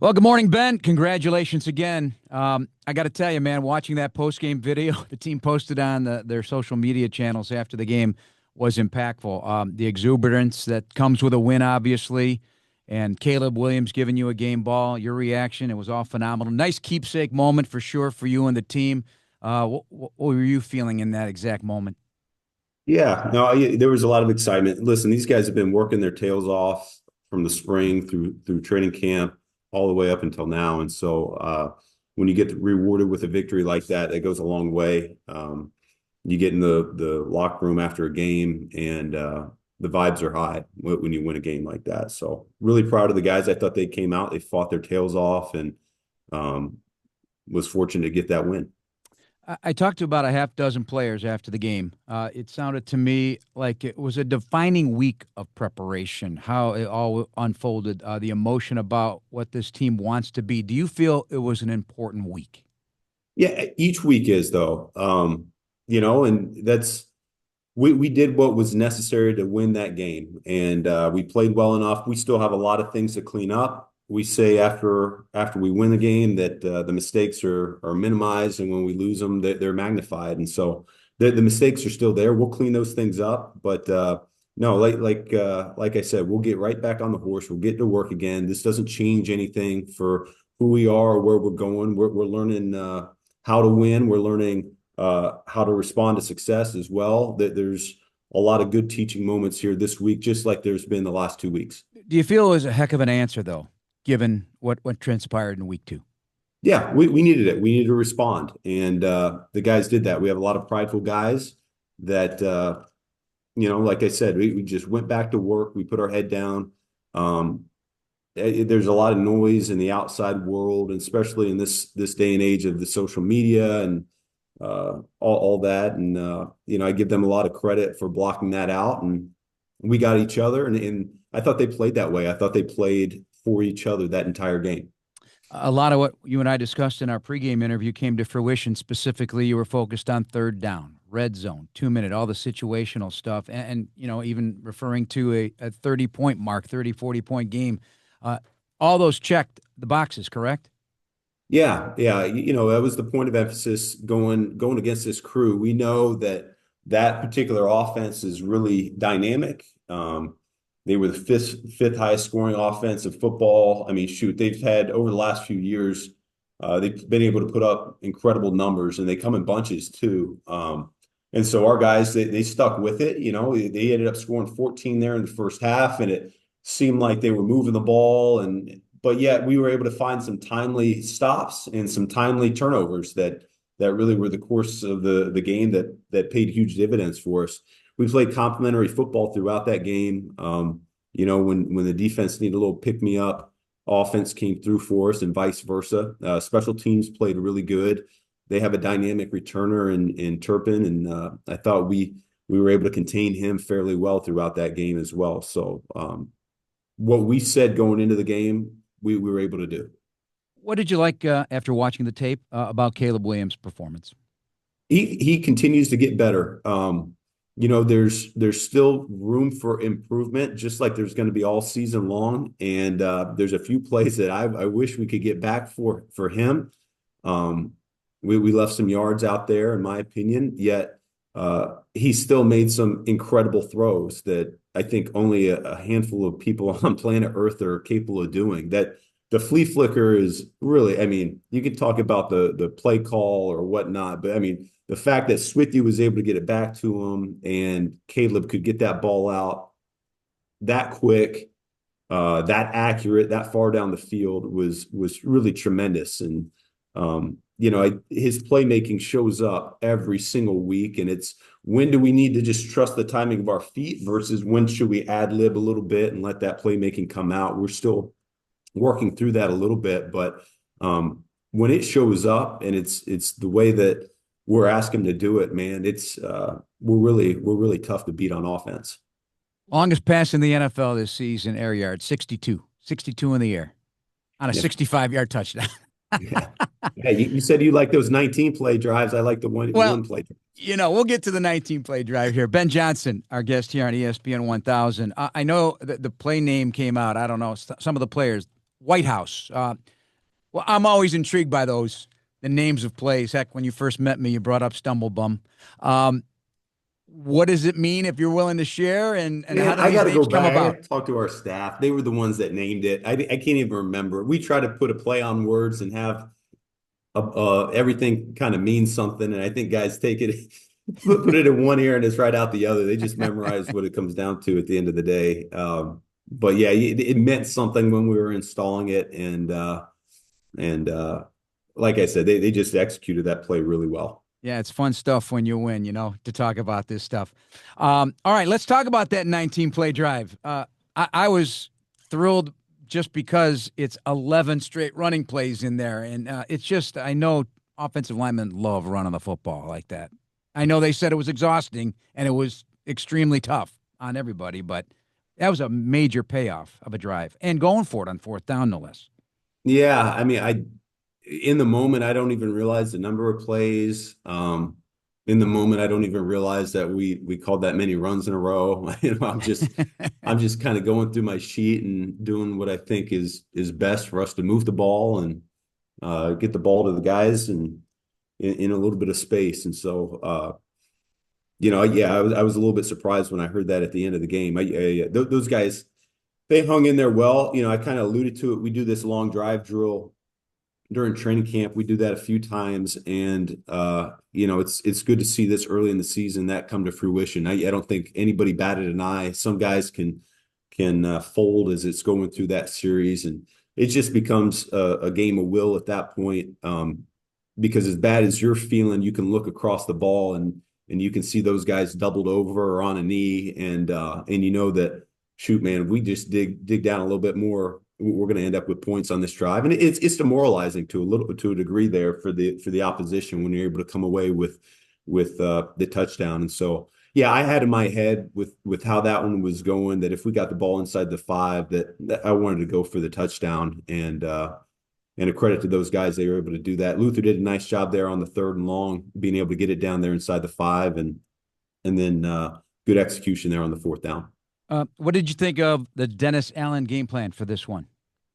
Well, good morning, Ben. Congratulations again. I got to tell you, man, watching that post-game video the team posted on their social media channels after the game was impactful. The exuberance that comes with a win, obviously, and Caleb Williams giving you a game ball, your reaction, it was all phenomenal. Nice keepsake moment for sure for you and the team. What were you feeling in that exact moment? Yeah, no, there was a lot of excitement. Listen, these guys have been working their tails off from the spring through training camp all the way up until now, and so when you get rewarded with a victory like that, that goes a long way. You get in the locker room after a game, and the vibes are high when you win a game like that. So really proud of the guys. I thought they came out, they fought their tails off, and um, was fortunate to get that win. I talked to about a half dozen players after the game. It sounded to me like it was a defining week of preparation, how it all unfolded, the emotion about what this team wants to be. Do you feel it was an important week? Yeah, each week is though. And that's we did what was necessary to win that game, and we played well enough. We still have a lot of things to clean up. We say after we win the game that the mistakes are minimized, and when we lose them, they're magnified. And so the mistakes are still there. We'll clean those things up, but no, like I said, we'll get right back on the horse. We'll get to work again. This doesn't change anything for who we are or where we're going. We're learning how to win. We're learning how to respond to success as well. That there's a lot of good teaching moments here this week, just like there's been the last 2 weeks. Do you feel it was a heck of an answer, though, given what transpired in week two? Yeah, we needed it. We needed to respond, and the guys did that. We have a lot of prideful guys that like I said, we just went back to work. We put our head down. Um, there's a lot of noise in the outside world, and especially in this day and age of the social media and all that. And I give them a lot of credit for blocking that out. And we got each other, and I thought they played that way. I thought they played for each other that entire game. A lot of what you and I discussed in our pregame interview came to fruition. Specifically, you were focused on third down, red zone, 2 minute, all the situational stuff, and even referring to a 30-point mark, 30, 40-point game. Uh, all those checked the boxes, correct? Yeah. That was the point of emphasis going against this crew. We know that particular offense is really dynamic. They were the fifth highest scoring offense of football. I mean, shoot, they've had over the last few years, they've been able to put up incredible numbers, and they come in bunches too. And so our guys, they stuck with it. They ended up scoring 14 there in the first half, and it seemed like they were moving the ball, but yet we were able to find some timely stops and some timely turnovers that really were the course of the game that paid huge dividends for us. We played complementary football throughout that game. When the defense needed a little pick me up, offense came through for us, and vice versa. Special teams played really good. They have a dynamic returner in Turpin, and I thought we were able to contain him fairly well throughout that game as well. So what we said going into the game, we were able to do. What did you like after watching the tape about Caleb Williams' performance? He continues to get better. There's still room for improvement, just like there's going to be all season long. And there's a few plays that I wish we could get back for him. We left some yards out there, in my opinion. Yet he still made some incredible throws that I think only a handful of people on planet Earth are capable of doing. That the flea flicker is really, I mean, you can talk about the play call or whatnot, but I mean, the fact that Swithy was able to get it back to him and Caleb could get that ball out that quick, that accurate, that far down the field was really tremendous. And his playmaking shows up every single week, and it's when do we need to just trust the timing of our feet versus when should we ad lib a little bit and let that playmaking come out. We're still working through that a little bit, but when it shows up and it's the way that we're asking to do it, man, it's we're really tough to beat on offense. Longest pass in the NFL this season, air yard, 62. 62 in the air on a Yeah. 65-yard touchdown. Yeah. Yeah, you said you like those 19 play drives. I like the Well, one play. we'll get to the 19-play drive here. Ben Johnson, our guest here on ESPN 1000. I know that the play name came out. I don't know. Some of the players White House. Well, I'm always intrigued by the names of plays. Heck, when you first met me, you brought up Stumblebum. Um, what does it mean if you're willing to share? And how Man, do I got these to go names come back. I about? got to talk to our staff. They were the ones that named it. I can't even remember. We try to put a play on words and have everything kind of means something. And I think guys take it, put it in one ear and it's right out the other. They just memorize what it comes down to at the end of the day. But yeah, it meant something when we were installing it. And like I said, they just executed that play really well. Yeah, it's fun stuff when you win, to talk about this stuff. All right, let's talk about that 19 play drive. I was thrilled just because it's 11 straight running plays in there. And it's just, I know offensive linemen love running the football like that. I know they said it was exhausting and it was extremely tough on everybody, but that was a major payoff of a drive and going for it on fourth down, no less. Yeah, I mean, in the moment, I don't even realize the number of plays. In the moment, I don't even realize that we called that many runs in a row. I'm just kind of going through my sheet and doing what I think is best for us to move the ball and get the ball to the guys and in a little bit of space. And so, yeah, I was a little bit surprised when I heard that at the end of the game. Those guys, they hung in there well. I kind of alluded to it. We do this long drive drill during training camp. We do that a few times, and it's good to see this early in the season that come to fruition. I don't think anybody batted an eye. Some guys can fold as it's going through that series, and it just becomes a game of will at that point. Because as bad as you're feeling, you can look across the ball and you can see those guys doubled over or on a knee, and you know that, shoot, man, if we just dig down a little bit more, we're going to end up with points on this drive. And it's demoralizing to a degree there for the opposition when you're able to come away with the touchdown. And so, yeah, I had in my head with how that one was going that if we got the ball inside the 5, that I wanted to go for the touchdown. And a credit to those guys, they were able to do that. Luther did a nice job there on the 3rd and long, being able to get it down there inside the 5, and then good execution there on the 4th down. What did you think of the Dennis Allen game plan for this one?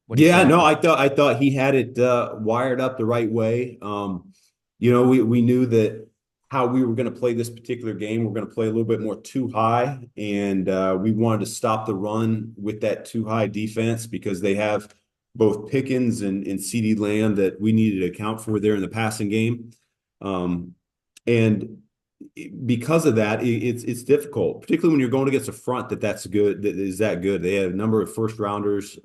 What do you Yeah, think? no, I thought he had it wired up the right way. We knew that how we were going to play this particular game. We're going to play a little bit more too high, and we wanted to stop the run with that too high defense because they have both Pickens and CeeDee Lamb that we needed to account for there in the passing game. And because of that, it's difficult, particularly when you're going against a front that's good, that is that good. They had a number of first rounders.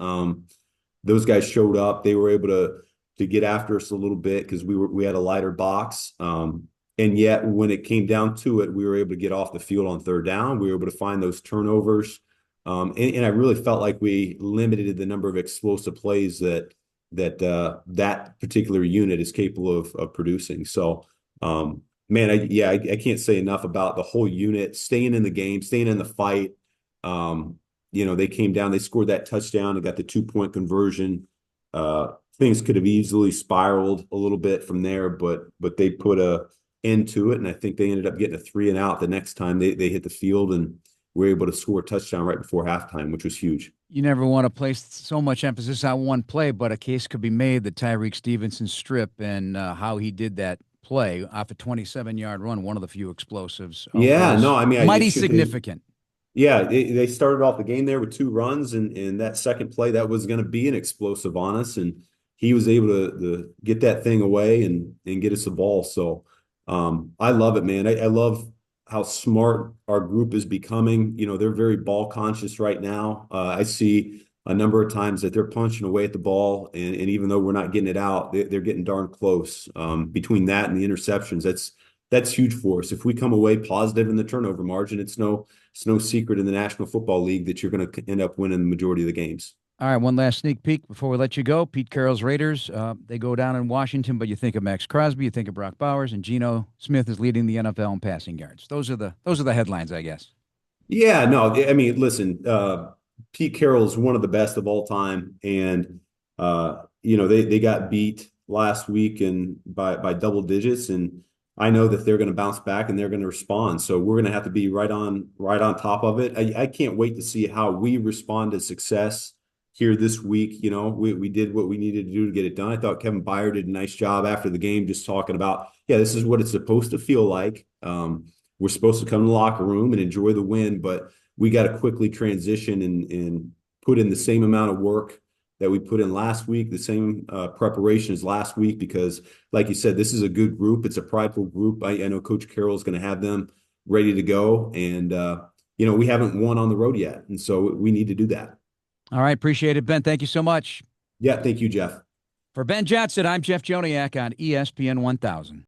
Those guys showed up. They were able to get after us a little bit because we had a lighter box. And yet when it came down to it, we were able to get off the field on 3rd down. We were able to find those turnovers. And I really felt like we limited the number of explosive plays that particular unit is capable of producing. So, man, I can't say enough about the whole unit staying in the game, staying in the fight. They came down, they scored that touchdown and got the 2-point conversion. Things could have easily spiraled a little bit from there, but they put a end to it, and I think they ended up getting a 3 and out the next time they hit the field, and were able to score a touchdown right before halftime, which was huge. You never want to place so much emphasis on one play, but a case could be made that Tyreek Stevenson strip and how he did that play off a 27-yard run, one of the few explosives, Yeah, no, was I mean, mighty significant. yeah, they started off the game there with 2 runs, and that second play that was going to be an explosive on us, and he was able to get that thing away and get us the ball. So I love it, man. I love how smart our group is becoming. They're very ball conscious right now. I see a number of times that they're punching away at the ball, and even though we're not getting it out, they're getting darn close. Between that and the interceptions, that's huge for us. If we come away positive in the turnover margin, it's no secret in the National Football League that you're going to end up winning the majority of the games. All right, one last sneak peek before we let you go. Pete Carroll's Raiders, they go down in Washington, but you think of Max Crosby, you think of Brock Bowers, and Geno Smith is leading the NFL in passing yards. Those are the headlines, I guess. Yeah, no, I mean, listen, Pete Carroll is one of the best of all time, and they got beat last week and by double digits, and I know that they're going to bounce back and they're going to respond. So we're going to have to be right on top of it. I can't wait to see how we respond to success here this week. You know, we did what we needed to do to get it done. I thought Kevin Byard did a nice job after the game, just talking about, yeah, this is what it's supposed to feel like. We're supposed to come to the locker room and enjoy the win, but we got to quickly transition and put in the same amount of work that we put in last week, the same preparation as last week, because like you said, this is a good group. It's a prideful group. I know Coach Carroll is going to have them ready to go. And, you know, we haven't won on the road yet. And so we need to do that. All right. Appreciate it, Ben. Thank you so much. Yeah. Thank you, Jeff. For Ben Johnson, I'm Jeff Joniak on ESPN 1000.